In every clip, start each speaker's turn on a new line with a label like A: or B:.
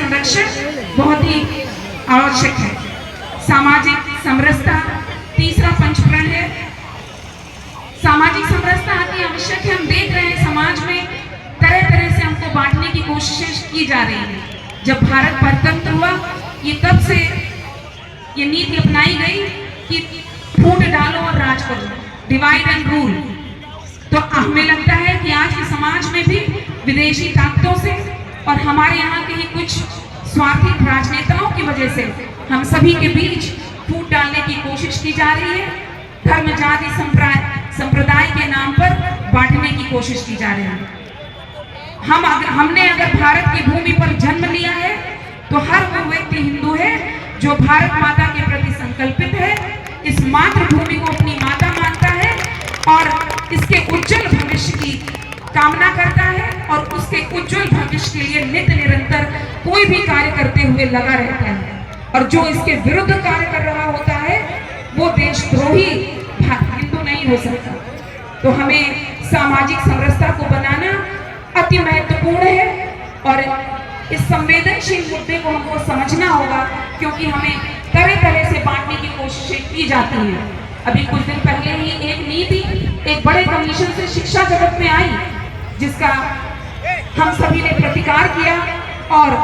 A: संरक्षण बहुत ही आवश्यक है। सामाजिक समरसता तीसरा पंचप्रण है। सामाजिक समरसता अति आवश्यक है। हम देख रहे हैं समाज में तरह तरह से हमको बांटने की कोशिश की जा रही है। जब भारत परतंत्र हुआ ये तब से ये नीति अपनाई गई कि फूट डालो और राज करो, डिवाइड एंड रूल। तो हमें लगता है कि आज के समाज में भी विदेशी ताकतों से और हमारे यहाँ के ही कुछ स्वार्थी राजनेताओं की वजह से हम सभी के बीच फूट डालने की कोशिश की जा रही है। धर्म जाति संप्रदाय के नाम पर बांटने की कोशिश की जा रही है। हमने अगर भारत की भूमि पर जन्म लिया है तो हर वो व्यक्ति हिंदू है जो भारत माता के प्रति संकल्पित है, इस मातृभूमि को अपनी माता मानता है और इसके उज्जवल भविष्य की कामना करता है और उसके उज्जवल भविष्य के लिए नित्य निरंतर कोई भी कार्य करते हुए लगा रहता है। और जो इसके विरुद्ध कार्य कर रहा होता है वो देशद्रोही हिंदू नहीं हो सकता। तो हमें सामाजिक समरसता को बनाना अति महत्वपूर्ण है और इस संवेदनशील मुद्दे को हमको समझना होगा, क्योंकि हमें तरह तरह से बांटने की कोशिशें की जाती हैं। अभी कुछ दिन पहले ही एक नीति एक बड़े कमीशन से शिक्षा जगत में आई, जिसका हम सभी ने प्रतिकार किया और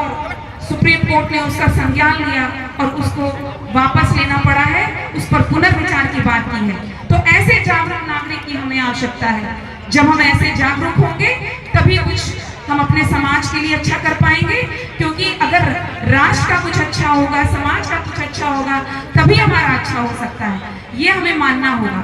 A: सुप्रीम कोर्ट ने उसका संज्ञान लिया और उसको वापस लेना पड़ा है, उस पर पुनर्विचार की बात की है। तो ऐसे जागरूक नागरिक की हमें आवश्यकता है। जब हम ऐसे जागरूक होंगे तभी कुछ हम अपने समाज के लिए अच्छा कर पाएंगे, क्योंकि अगर राष्ट्र का कुछ अच्छा होगा, समाज का कुछ अच्छा होगा, तभी हमारा अच्छा हो सकता है। ये हमें मानना होगा।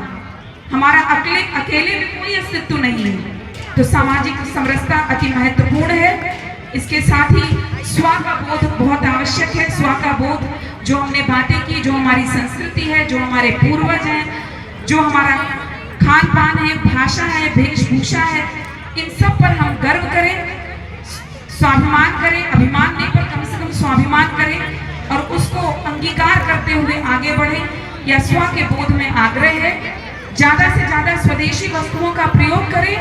A: हमारा अकेले में कोई अस्तित्व नहीं है। तो सामाजिक समरसता अति महत्वपूर्ण है। इसके साथ ही स्व का बोध बहुत आवश्यक है। स्व का बोध, जो हमने बातें की, जो हमारी संस्कृति है, जो हमारे पूर्वज हैं, जो हमारा खान पान है, भाषा है, वेशभूषा है, इन सब पर हम गर्व करें, स्वाभिमान करें। अभिमान नहीं पर कम से कम स्वाभिमान करें और उसको अंगीकार करते हुए आगे बढ़े। या स्व के बोध में आग्रह है, ज्यादा से ज्यादा स्वदेशी वस्तुओं का प्रयोग करें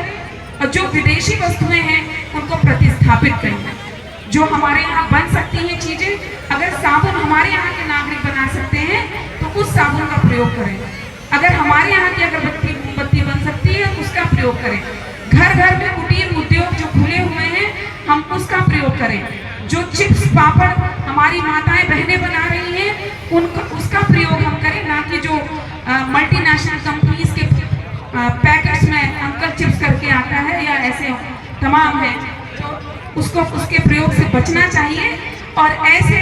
A: और जो विदेशी वस्तुएं हैं उनको प्रतिस्थापित करें। जो हमारे यहाँ बन सकती हैं चीजें, अगर साबुन हमारे यहाँ के नागरिक बना सकते हैं तो उस साबुन का प्रयोग करें। अगर हमारे यहाँ की अगरबत्ती मोमबत्ती बन सकती है उसका प्रयोग करें। घर घर में कुटीर उद्योग जो खुले हुए हैं हम उसका प्रयोग करें। जो चिप्स पापड़ हमारी माताएं बहनें बना रही हैं उसका प्रयोग हम करें, ना कि जो मल्टीनेशनल कंपनीज के पैकेट्स में अंकल चिप्स करके आता है या ऐसे तमाम है, तो उसके प्रयोग से बचना चाहिए और ऐसे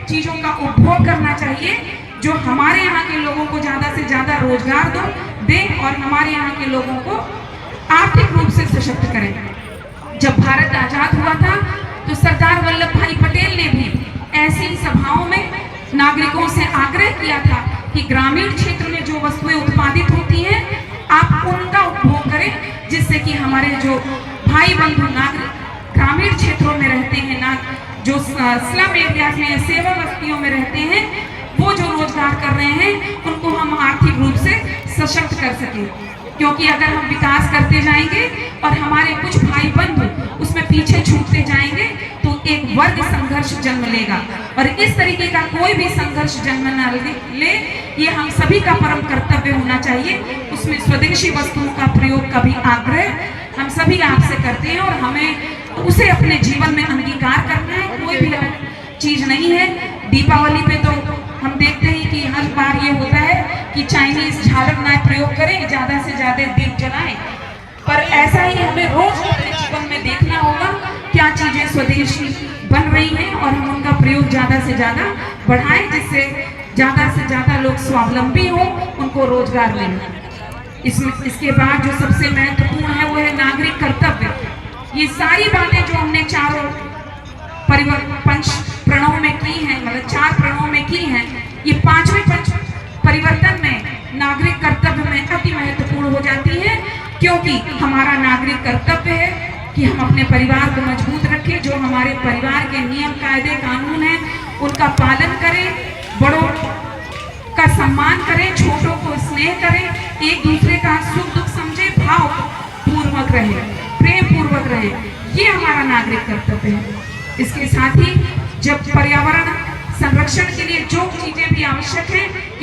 A: चीज़ों का उपभोग करना चाहिए जो हमारे यहाँ के लोगों को ज़्यादा से ज़्यादा रोजगार दें और हमारे यहाँ के लोगों को आर्थिक रूप से सशक्त करें। जब भारत आज़ाद हुआ था तो सरदार वल्लभ भाई पटेल ने भी ऐसी सभाओं में नागरिकों से आग्रह किया था कि ग्रामीण क्षेत्र में जो वस्तुएं उत्पादित होती हैं आप उनका उपभोग करें, जिससे कि हमारे जो भाई बंधु नागरिक ग्रामीण क्षेत्रों में रहते हैं, ना जो स्लम एरियाज में सेवा बस्तियों में रहते हैं, वो जो रोजगार कर रहे हैं उनको हम आर्थिक रूप से सशक्त कर सकें। क्योंकि अगर हम विकास करते जाएंगे और हमारे कुछ भाई बंधु उसमें पीछे छूटते जाएंगे तो एक वर्ग संघर्ष जन्म लेगा और इस तरीके का कोई भी संघर्ष जन्म न ले, ये हम सभी का परम कर्तव्य होना चाहिए। उसमें स्वदेशी वस्तुओं का प्रयोग का भी आग्रह हम सभी आपसे करते हैं और हमें उसे अपने जीवन में अंगीकार करना है। कोई भी चीज नहीं है। दीपावली पे तो हम देखते हैं कि हर बार ये होता है कि चाइनीज झालर ना प्रयोग करें, ज्यादा से ज्यादा दीप जलाएं, पर ऐसा ही हमें रोज अपने जीवन में देखना होगा क्या चीजें स्वदेशी बन रही हैं और हम उनका प्रयोग ज्यादा से ज्यादा बढ़ाएं, जिससे ज्यादा से ज्यादा लोग स्वावलंबी हो, उनको रोजगार मिले। इसके बाद जो सबसे महत्वपूर्ण है वो है नागरिक कर्तव्य। ये सारी बातें जो हमने चारों पंच प्रणों में की हैं, मतलब 4 प्रणों में की हैं, ये 5वें पंच परिवर्तन में नागरिक कर्तव्य में अति महत्वपूर्ण हो जाती है, क्योंकि हमारा नागरिक कर्तव्य है कि हम अपने परिवार को मजबूत रखें। जो हमारे परिवार के नियम कायदे कानून हैं उनका पालन करें, बड़ों का सम्मान करें, छोटों को स्नेह करें, एक दूसरे का सुख दुख समझे, भाव पूर्वक रहे, प्रेम पूर्वक रहे। ये हमारा नागरिक कर्तव्य है। इसके साथ ही जब पर्यावरण संरक्षण के लिए जो चीजें भी आवश्यक हैं